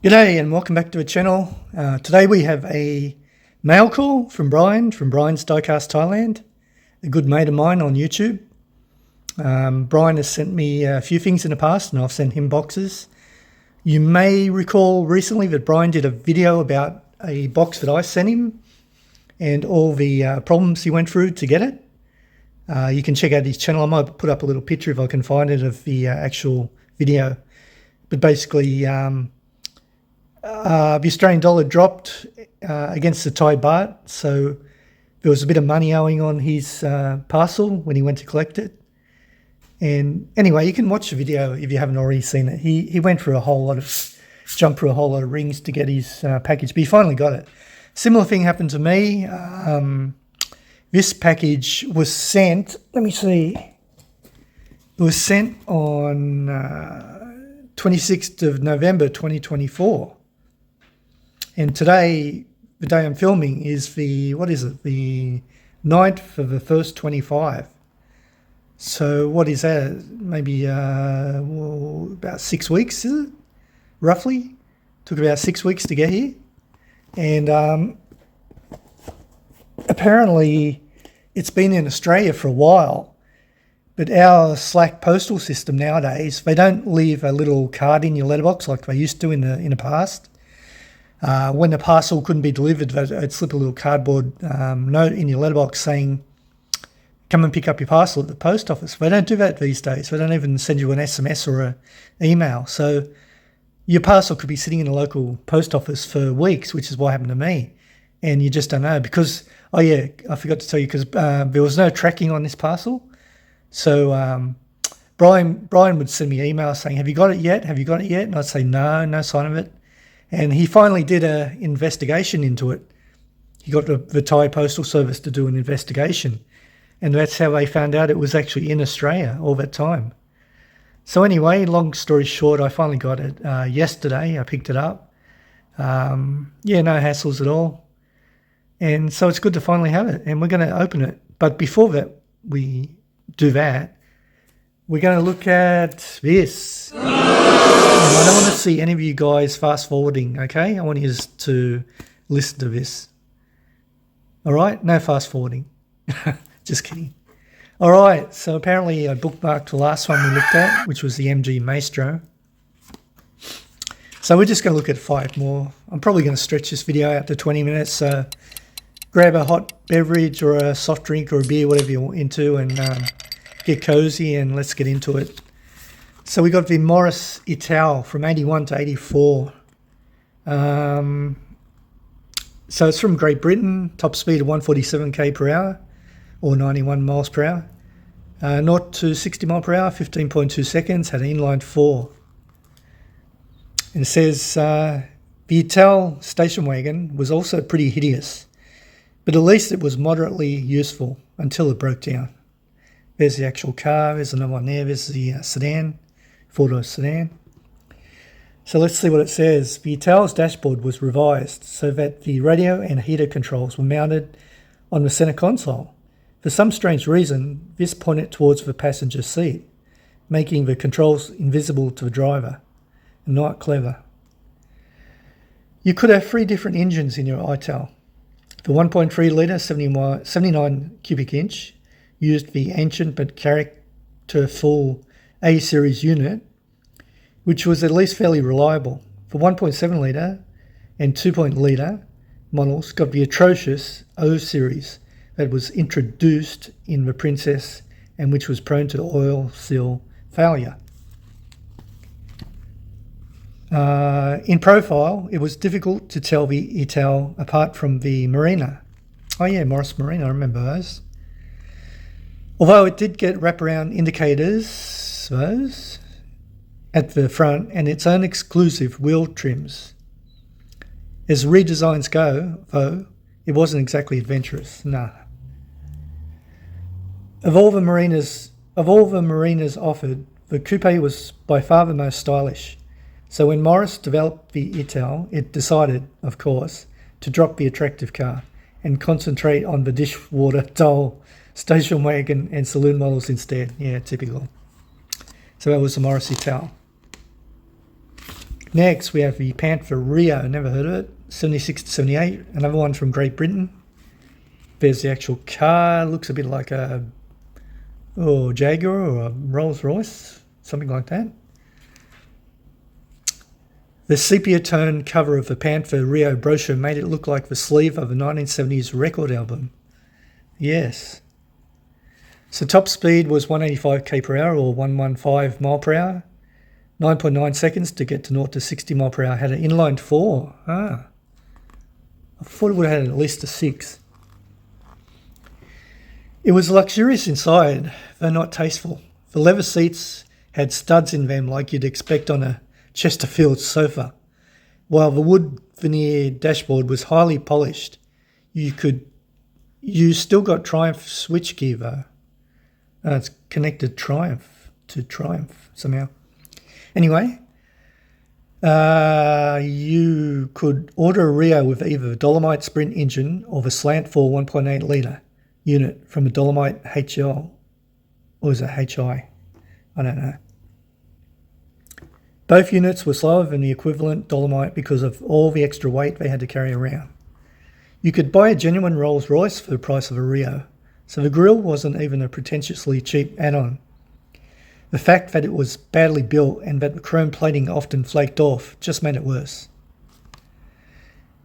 G'day and welcome back to the channel. Today we have a mail call from Brian's Diecast Thailand, a good mate of mine on YouTube. Brian has sent me a few things in the past and I've sent him boxes. You may recall recently that Brian did a video about a box that I sent him and all the problems he went through to get it. You can check out his channel. I might put up a little picture if I can find it of the actual video. But basically, the Australian dollar dropped against the Thai baht, so there was a bit of money owing on his parcel when he went to collect it. And anyway, you can watch the video if you haven't already seen it. He went through jumped through a whole lot of rings to get his package, but he finally got it. Similar thing happened to me. This package was sent, let me see, it was sent on 26th of November 2024. And today, the day I'm filming, is the 9th of the first 25. So what is that? Maybe about 6 weeks, is it? Roughly. Took about 6 weeks to get here. And apparently it's been in Australia for a while. But our Slack postal system nowadays, they don't leave a little card in your letterbox like they used to in the past. When the parcel couldn't be delivered, they'd slip a little cardboard note in your letterbox saying, come and pick up your parcel at the post office. They don't do that these days. They don't even send you an SMS or an email. So your parcel could be sitting in a local post office for weeks, which is what happened to me. And you just don't know because, oh yeah, I forgot to tell you, because there was no tracking on this parcel. So Brian would send me emails saying, have you got it yet? Have you got it yet? And I'd say, no sign of it. And he finally did an investigation into it. He got the Thai Postal Service to do an investigation. And that's how they found out it was actually in Australia all that time. So anyway, long story short, I finally got it yesterday. I picked it up. No hassles at all. And so it's good to finally have it. And we're going to open it. But before that, we do that, we're going to look at this. And I don't want to see any of you guys fast forwarding, okay? I want you to listen to this. All right? No fast forwarding. Just kidding. All right. So apparently I bookmarked the last one we looked at, which was the MG Maestro. So we're just going to look at 5 more. I'm probably going to stretch this video out to 20 minutes. So grab a hot beverage or a soft drink or a beer, whatever you're into, and get cozy and let's get into it. So we got the Morris Ital from 81 to 84. So it's from Great Britain, top speed of 147 k per hour or 91 miles per hour. 0 to 60 mile per hour, 15.2 seconds, had an inline 4. And it says the Ital station wagon was also pretty hideous, but at least it was moderately useful until it broke down. There's the actual car, there's another one there, there's the sedan. 4-door sedan. So let's see what it says. The Ital's dashboard was revised so that the radio and heater controls were mounted on the center console. For some strange reason, this pointed towards the passenger seat, making the controls invisible to the driver. Not clever. You could have 3 different engines in your Ital. The 1.3 litre 79 cubic inch used the ancient but characterful A-series unit, which was at least fairly reliable. The 1.7 litre and 2 litre models got the atrocious O-series that was introduced in the Princess and which was prone to oil seal failure. In profile, it was difficult to tell the Ital apart from the Marina. Oh yeah, Morris Marina, I remember those. Although it did get wraparound indicators, those, at the front and its own exclusive wheel trims. As redesigns go, though, it wasn't exactly adventurous, nah. Of all the marinas offered, the coupe was by far the most stylish. So when Morris developed the Ital, it decided, of course, to drop the attractive car and concentrate on the dishwater doll, station wagon and saloon models instead. Yeah, typical. So that was the Morris Ital. Next, we have the Panther Rio. Never heard of it. 76 to 78. Another one from Great Britain. There's the actual car. Looks a bit like a Jaguar or a Rolls Royce, something like that. The sepia tone cover of the Panther Rio brochure made it look like the sleeve of a 1970s record album. Yes. So top speed was 185 k per hour or 115 mile per hour. 9.9 seconds to get to 0 to 60 mile per hour. Had an inline 4. I thought it would have had at least a 6. It was luxurious inside, though not tasteful. The leather seats had studs in them like you'd expect on a Chesterfield sofa, while the wood veneer dashboard was highly polished. You still got Triumph switchgear though. It's connected Triumph to Triumph somehow. Anyway, you could order a Rio with either the Dolomite Sprint engine or the slant 4 1.8 litre unit from a Dolomite HL, or is it HI? I don't know. Both units were slower than the equivalent Dolomite because of all the extra weight they had to carry around. You could buy a genuine Rolls Royce for the price of a Rio, so the grille wasn't even a pretentiously cheap add-on. The fact that it was badly built and that the chrome plating often flaked off just made it worse.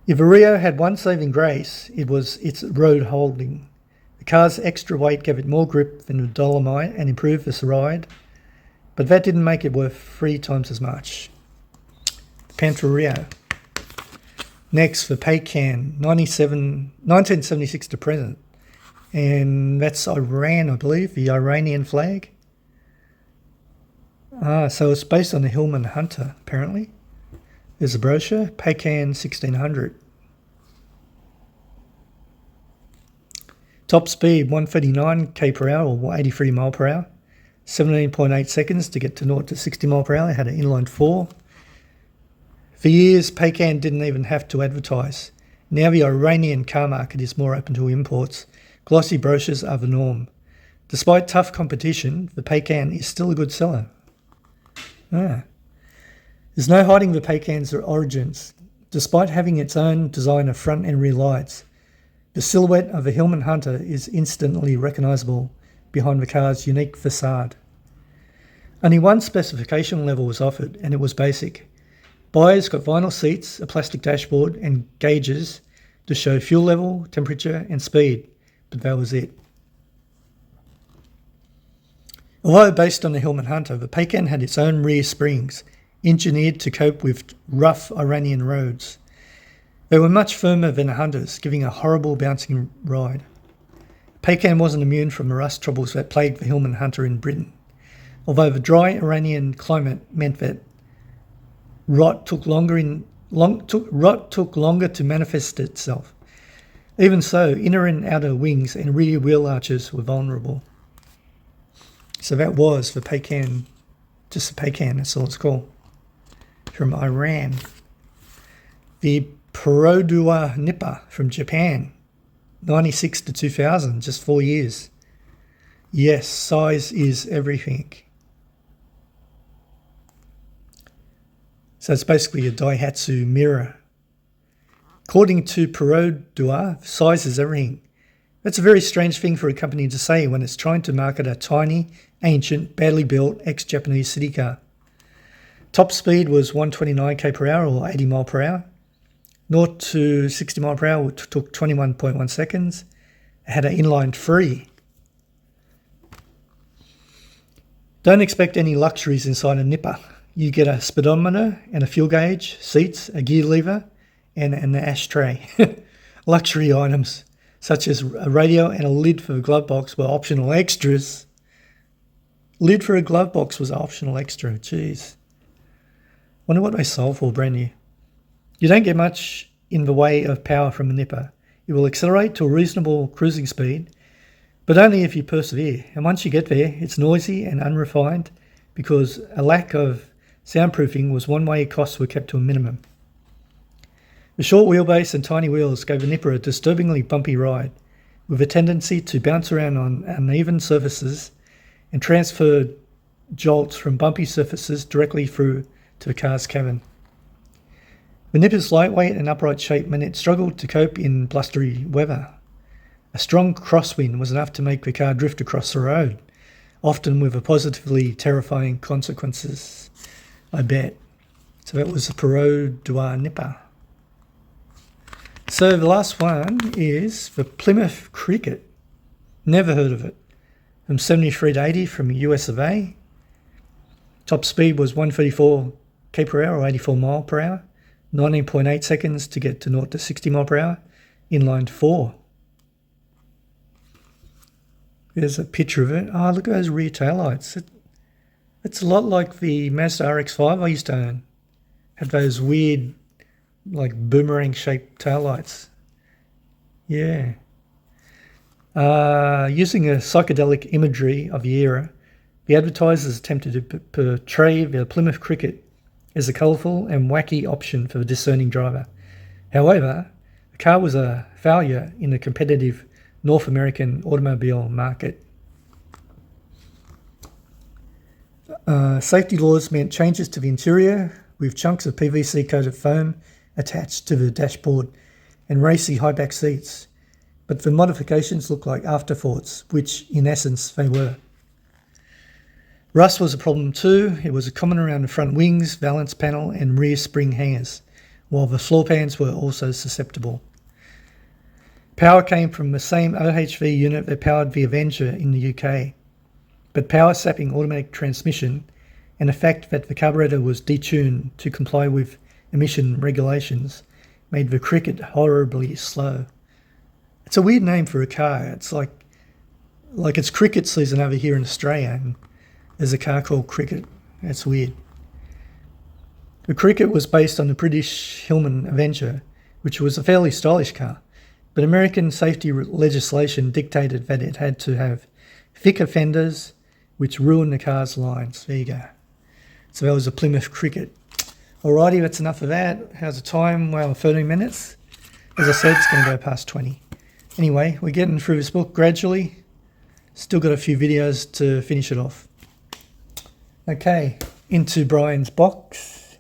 If a Rio had one saving grace, it was its road holding. The car's extra weight gave it more grip than the Dolomite and improved the ride, but that didn't make it worth 3 times as much. The Panther Rio. Next, the Paycan, 1976 to present. And that's Iran, I believe, the Iranian flag. So it's based on the Hillman Hunter, apparently. There's a brochure, Paycan 1600. Top speed, 139 k per hour or 83 mile per hour. 17.8 seconds to get to 0 to 60 mile per hour. It had an inline 4. For years, Paycan didn't even have to advertise. Now the Iranian car market is more open to imports. Glossy brochures are the norm. Despite tough competition, the Paycan is still a good seller. There's no hiding the Paycan's origins. Despite having its own design of front and rear lights, the silhouette of a Hillman Hunter is instantly recognisable behind the car's unique facade. Only one specification level was offered, and it was basic. Buyers got vinyl seats, a plastic dashboard, and gauges to show fuel level, temperature, and speed, but that was it. Although based on the Hillman Hunter, the Paycan had its own rear springs, engineered to cope with rough Iranian roads. They were much firmer than the Hunters, giving a horrible bouncing ride. Paycan wasn't immune from the rust troubles that plagued the Hillman Hunter in Britain, although the dry Iranian climate meant that rot took longer to manifest itself. Even so, inner and outer wings and rear wheel arches were vulnerable. So that was the Paycan, just the Paycan, that's all it's called, from Iran. The Perodua Nipper from Japan, 96 to 2000, just 4 years. Yes, size is everything. So it's basically a Daihatsu mirror. According to Perodua, size is everything. That's a very strange thing for a company to say when it's trying to market a tiny, ancient, badly built, ex-Japanese city car. Top speed was 129 k per hour or 80 mile per hour. 0 to 60 mile per hour took 21.1 seconds. It had an inline 3. Don't expect any luxuries inside a Nipper. You get a speedometer and a fuel gauge, seats, a gear lever, and an ashtray. Luxury items such as a radio and a lid for the glove box were optional extras. Lid for a glove box was an optional extra. Jeez. Wonder what they sold for brand new. You don't get much in the way of power from a Nipper. It will accelerate to a reasonable cruising speed, but only if you persevere. And once you get there, it's noisy and unrefined because a lack of soundproofing was one way costs were kept to a minimum. The short wheelbase and tiny wheels gave the Nipper a disturbingly bumpy ride, with a tendency to bounce around on uneven surfaces and transfer jolts from bumpy surfaces directly through to the car's cabin. The nipper's lightweight and upright shape meant it struggled to cope in blustery weather. A strong crosswind was enough to make the car drift across the road, often with a positively terrifying consequences, I bet. So that was the Perot Duar Nipper. So the last one is the Plymouth Cricket. Never heard of it. From 73 to 80 from US of A. Top speed was 134 km per hour or 84 mile per hour. 19.8 seconds to get to 0 to 60 mile per hour. Inline 4. There's a picture of it. Oh, look at those rear taillights. It's a lot like the Mazda RX-5 I used to own. Had those weird, like boomerang-shaped taillights. Yeah. Using a psychedelic imagery of the era, the advertisers attempted to portray the Plymouth Cricket as a colourful and wacky option for the discerning driver. However, the car was a failure in the competitive North American automobile market. Safety laws meant changes to the interior with chunks of PVC-coated foam attached to the dashboard and racy high-back seats, but the modifications looked like afterthoughts, which in essence they were. Rust was a problem too. It was common around the front wings, valance panel and rear spring hangers, while the floor pans were also susceptible. Power came from the same OHV unit that powered the Avenger in the UK, but power-sapping automatic transmission and the fact that the carburetor was detuned to comply with emission regulations made the Cricket horribly slow. It's a weird name for a car. It's like it's cricket season over here in Australia and there's a car called Cricket. That's weird. The Cricket was based on the British Hillman Avenger, which was a fairly stylish car, but American safety legislation dictated that it had to have thicker fenders, which ruined the car's lines. There you go. So that was a Plymouth Cricket. Alrighty, that's enough of that. How's the time? Well, 13 minutes. As I said, it's going to go past 20. Anyway, we're getting through this book gradually. Still got a few videos to finish it off. Okay, into Brian's box.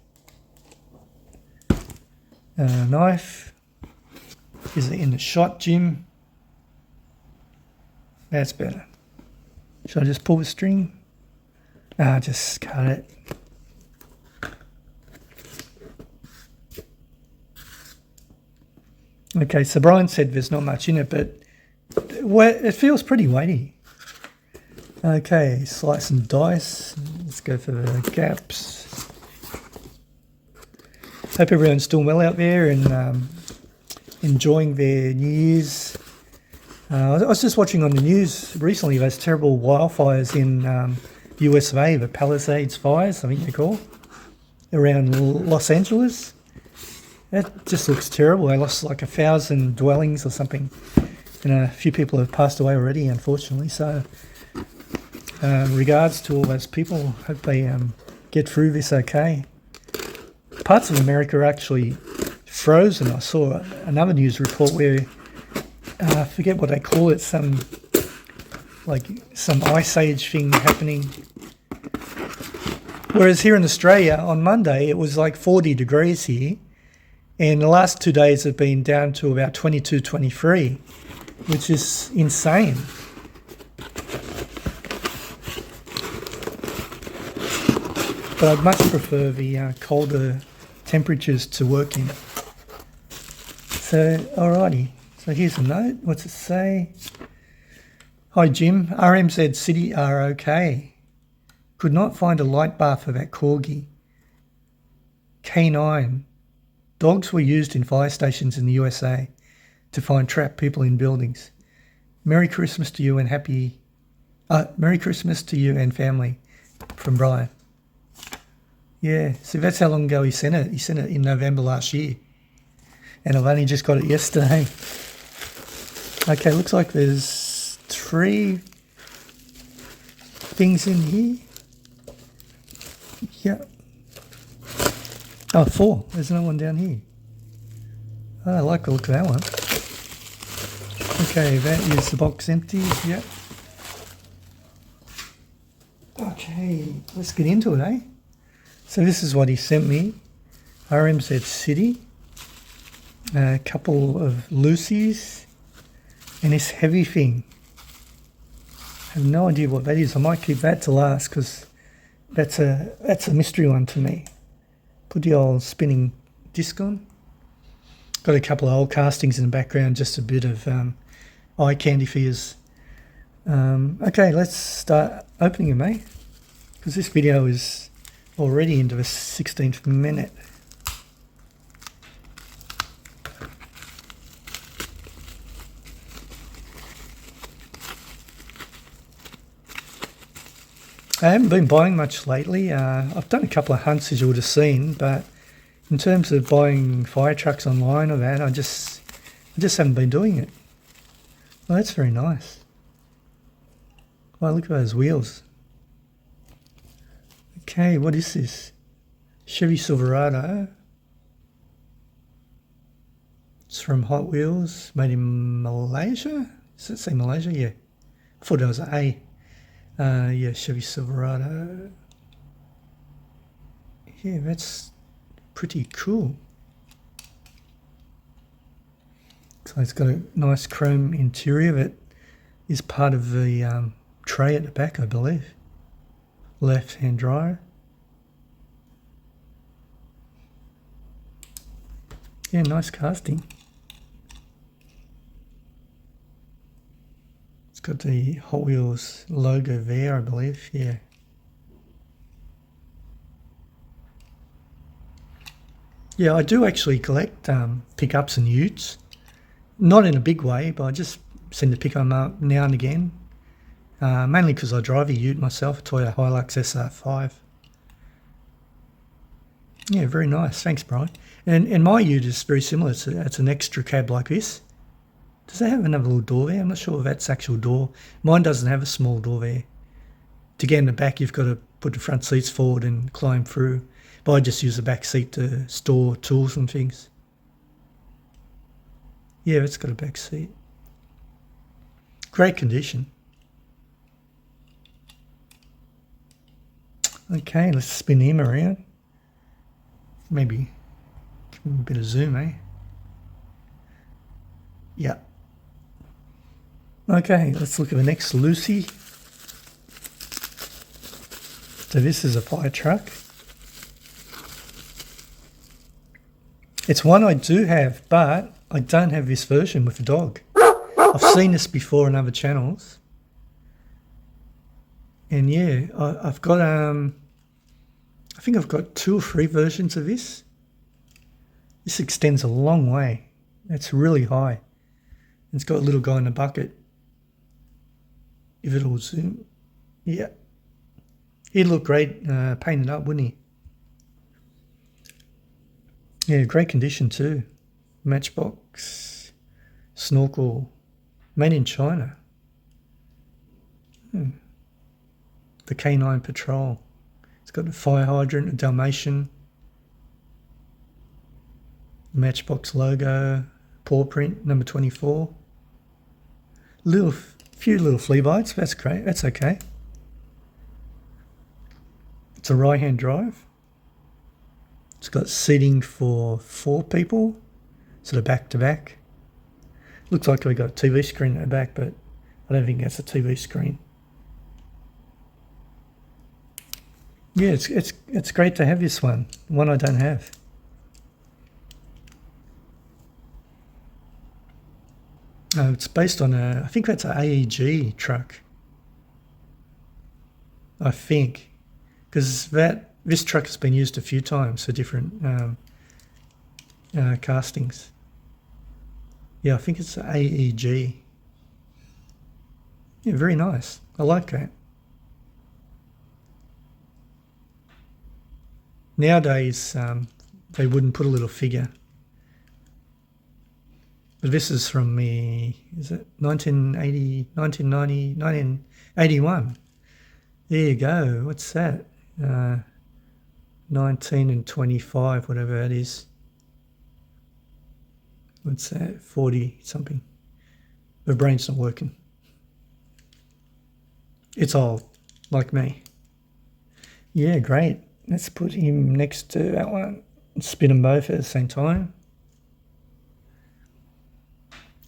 Knife. Is it in the shot, Jim? That's better. Should I just pull the string? Just cut it. Okay, so Brian said there's not much in it, but it feels pretty weighty. Okay, slice and dice. Let's go for the gaps. Hope everyone's doing well out there and enjoying their New Year's. I was just watching on the news recently those terrible wildfires in US of A, the Palisades fires, I think they're called, around Los Angeles. That just looks terrible. They lost like 1,000 dwellings or something, and a few people have passed away already, unfortunately. So regards to all those people. Hope they get through this okay. Parts of America are actually frozen. I saw another news report where I forget what they call it, some ice age thing happening. Whereas here in Australia on Monday it was like 40 degrees here, and the last 2 days have been down to about 22, 23, which is insane. But I'd much prefer the colder temperatures to work in. So, alrighty. So here's a note. What's it say? Hi Jim, RMZ City are okay. Could not find a light bar for that corgi. K9. Dogs were used in fire stations in the USA to find trapped people in buildings. Merry Christmas to you and Merry Christmas to you and family, from Brian. Yeah, so that's how long ago he sent it. He sent it in November last year. And I've only just got it yesterday. Okay, looks like there's 3 things in here. Yeah. Oh, 4. There's no one down here. Oh, I like the look of that one. Okay, that is the box empty. Yep. Okay, let's get into it, eh? So this is what he sent me. RMZ City, a couple of Lucy's, and this heavy thing. I have no idea what that is. I might keep that to last because that's a mystery one to me. Put the old spinning disc on. Got a couple of old castings in the background, just a bit of eye candy for yous. Okay, let's start opening them, eh? Because this video is already into the 16th minute. I haven't been buying much lately. I've done a couple of hunts, as you would have seen, but in terms of buying fire trucks online or that, I just haven't been doing it. Well, that's very nice. Wow, look at those wheels. Okay, what is this? Chevy Silverado. It's from Hot Wheels, made in Malaysia. Does it say Malaysia? Yeah. I thought it was an A. Yeah, Chevy Silverado. Yeah, that's pretty cool. So it's got a nice chrome interior that is part of the tray at the back, I believe. Left-hand drive. Yeah, nice casting. It's got the Hot Wheels logo there, I believe. Yeah. Yeah, I do actually collect pickups and utes. Not in a big way, but I just seem to pick them up now and again. Mainly because I drive a ute myself, a Toyota Hilux SR5. Yeah, very nice. Thanks, Brian. And my ute is very similar. It's an extra cab like this. Does it have another little door there? I'm not sure if that's actual door. Mine doesn't have a small door there. To get in the back, you've got to put the front seats forward and climb through. But I just use the back seat to store tools and things. Yeah, it's got a back seat. Great condition. Okay, let's spin him around. Maybe give him a bit of zoom, eh? Yeah. Okay, let's look at the next Lucy. So this is a fire truck. It's one I do have, but I don't have this version with the dog. I've seen this before on other channels. And yeah, I've got, I think I've got 2 or 3 versions of this. This extends a long way. It's really high. It's got a little guy in the bucket. If it'll zoom. Yeah. He'd look great painted up, wouldn't he? Yeah, great condition too. Matchbox, snorkel, made in China. The Canine Patrol. It's got a fire hydrant, a Dalmatian, Matchbox logo, paw print, number 24. Few little flea bites, that's great, that's okay. It's a right-hand drive. It's got seating for 4 people, sort of back to back. Looks like we've got a TV screen at the back, but I don't think that's a TV screen. Yeah, it's great to have this one I don't have. It's based on I think that's an AEG truck. I think, because this truck has been used a few times for different castings. Yeah, I think it's an AEG. Yeah, very nice. I like that. Nowadays, they wouldn't put a little figure. But this is from is it 1980, 1990, 1981. There you go. What's that? 19 and 25, whatever that is. What's that? 40 something. The brain's not working. It's old, like me. Yeah, great. Let's put him next to that one. spin them both at the same time.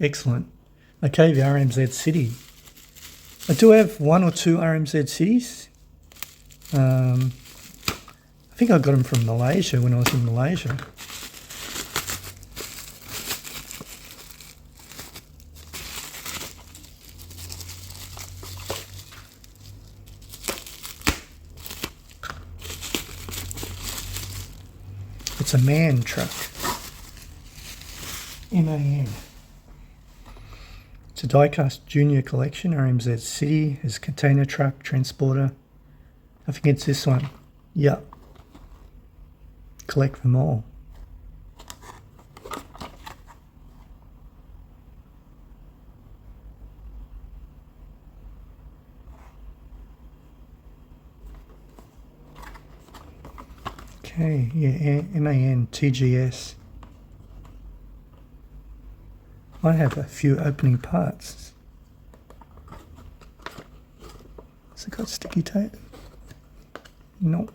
Excellent. Okay, the RMZ City. I do have 1 or 2 RMZ Cities. I think I got them from Malaysia when I was in Malaysia. It's a MAN truck. MAN. It's a die-cast junior collection. RMZ City is container truck, transporter. I think it's this one. Yeah. Collect them all. Okay, yeah, MAN TGS. I have a few opening parts. Has it got sticky tape? No.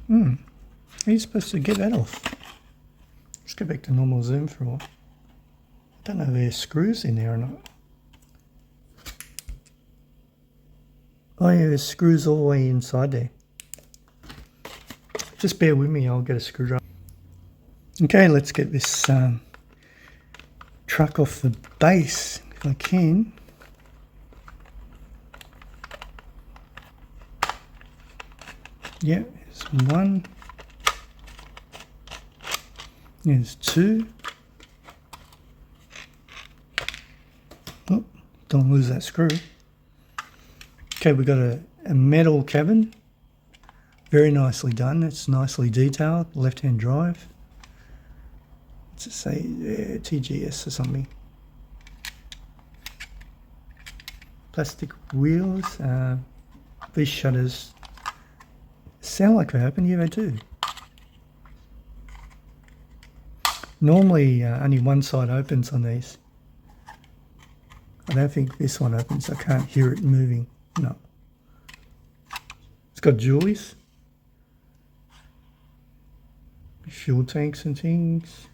How are you supposed to get that off? Let's go back to normal zoom for a while. I don't know if there's screws in there or not. Oh yeah, there's screws all the way inside there. Just bear with me, I'll get a screwdriver. Okay, let's get this truck off the base if I can. Yeah, there's 1. There's 2. Oh, don't lose that screw. Okay, we've got a metal cabin. Very nicely done. It's nicely detailed. Left-hand drive. What's it say? TGS or something. Plastic wheels. These shutters sound like they open. Yeah, they do. Normally, only one side opens on these. I don't think this one opens. I can't hear it moving. No. It's got jewellies. Fuel tanks and things.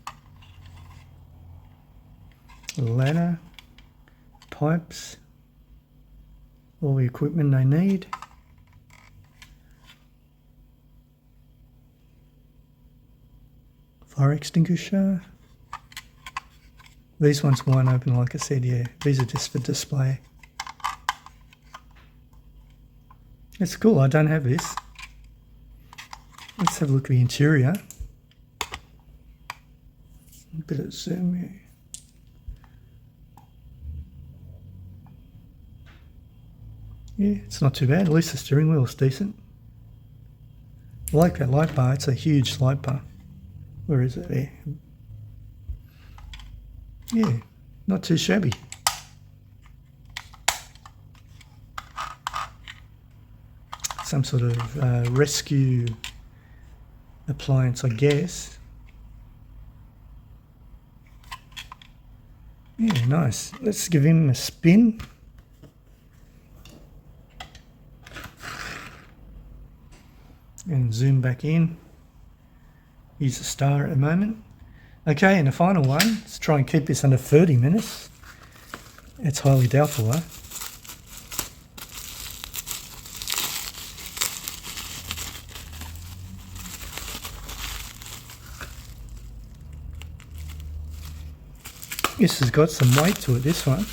A ladder. Pipes. All the equipment they need. Fire extinguisher. These ones won't open, like I said, yeah. These are just for display. It's cool, I don't have this. Let's have a look at the interior. A bit of zoom here. Yeah, it's not too bad. At least the steering wheel is decent. I like that light bar. It's a huge light bar. Where is it? There. Yeah, not too shabby. Some sort of rescue appliance, I guess. Yeah, nice. Let's give him a spin. And zoom back in. He's a star at the moment. Okay, and the final one. Let's try and keep this under 30 minutes. It's highly doubtful, though. This has got some weight to it, this one.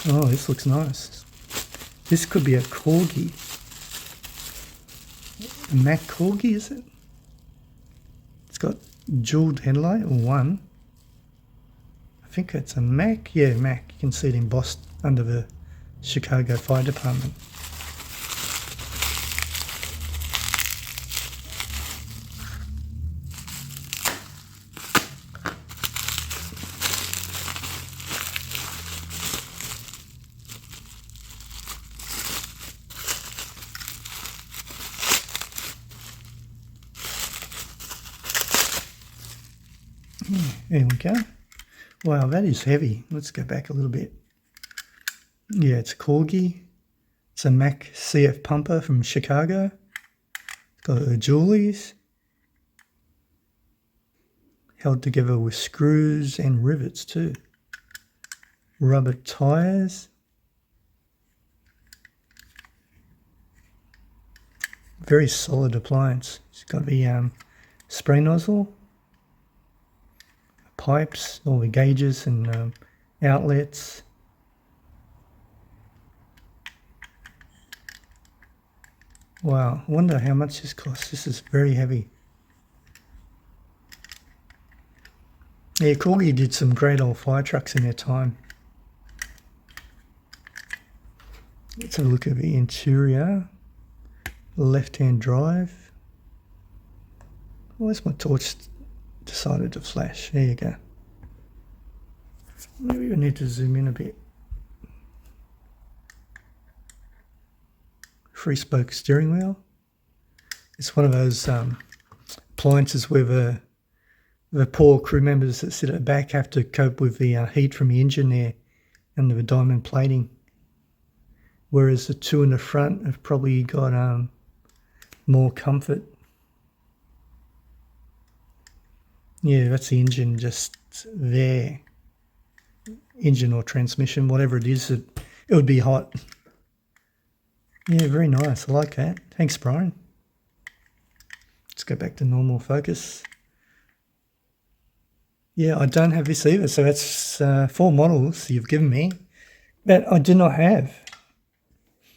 Oh, this looks nice. This could be a Corgi. A Mac Corgi, is it? It's got jeweled headlight, or one. I think it's a Mac. Yeah, Mac. You can see it embossed under the Chicago Fire Department. There we go. Wow, that is heavy. Let's go back a little bit. Yeah, it's a Corgi. It's a Mac CF pumper from Chicago. It's got a Julie's. Held together with screws and rivets too. Rubber tyres. Very solid appliance. It's got the spray nozzle, pipes, all the gauges and outlets. Wow, I wonder how much this costs. This is very heavy. Yeah, Corgi did some great old fire trucks in their time. Let's have a look at the interior. Left-hand drive. Where's my torch decided to flash? There you go. Maybe we need to zoom in a bit. Free spoke steering wheel. It's one of those appliances where the poor crew members that sit at the back have to cope with the heat from the engine there and the diamond plating. Whereas the two in the front have probably got more comfort. Yeah, that's the engine just there. Engine or transmission, whatever it is, it would be hot. Yeah, very nice. I like that. Thanks, Brian. Let's go back to normal focus. Yeah, I don't have this either. So that's 4 models you've given me that I do not have,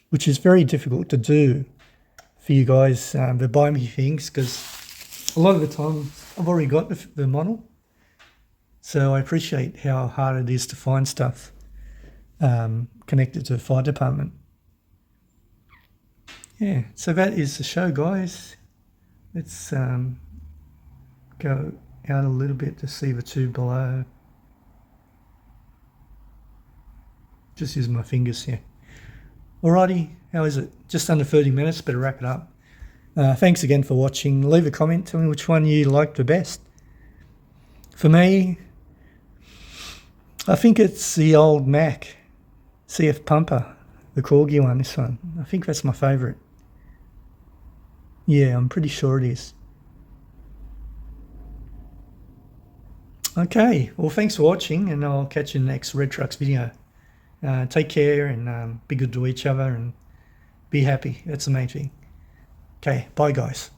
which is very difficult to do for you guys that buy me things, because a lot of the time I've already got the model. So I appreciate how hard it is to find stuff connected to the fire department. Yeah, so that is the show, guys. Let's go out a little bit to see the two below. Just use my fingers here. Alrighty, how is it? Just under 30 minutes, better wrap it up. Thanks again for watching. Leave a comment, tell me which one you liked the best. For me, I think it's the old Mac CF pumper, the Corgi one, this one. I think that's my favourite. Yeah, I'm pretty sure it is. Okay, well, thanks for watching, and I'll catch you in the next Red Trucks video. Take care and be good to each other and be happy. That's the main thing. Okay, bye guys.